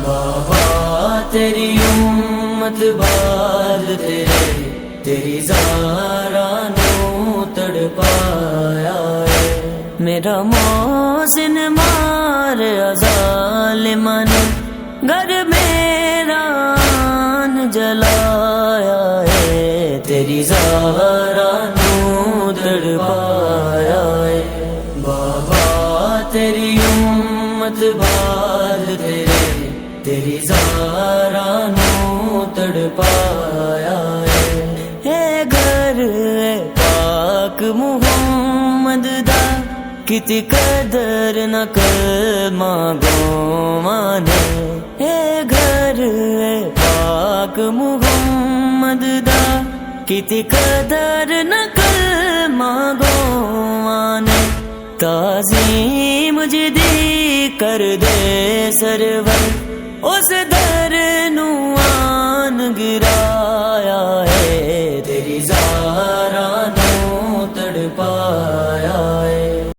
بابا تیری امت بعد تیری زارا نو تڑپایا ہے، میرا محسن مار ظالماں نے گھر میرا جلایا ہے، تیری زارا نو تڑپایا ہے، بابا تیری امت بعد تیری زارا نو تڑپایا ہے، اے گھر اے پاک محمد دا کتی قدر نہ کلمہ گواں نے، اے گھر اے پاک محمد دا کتی قدر نہ کلمہ گواں نے، تعظیم جدی کر دے سرور اس در نو آن گرایا ہے، تیری زارا نو تڑپایا ہے۔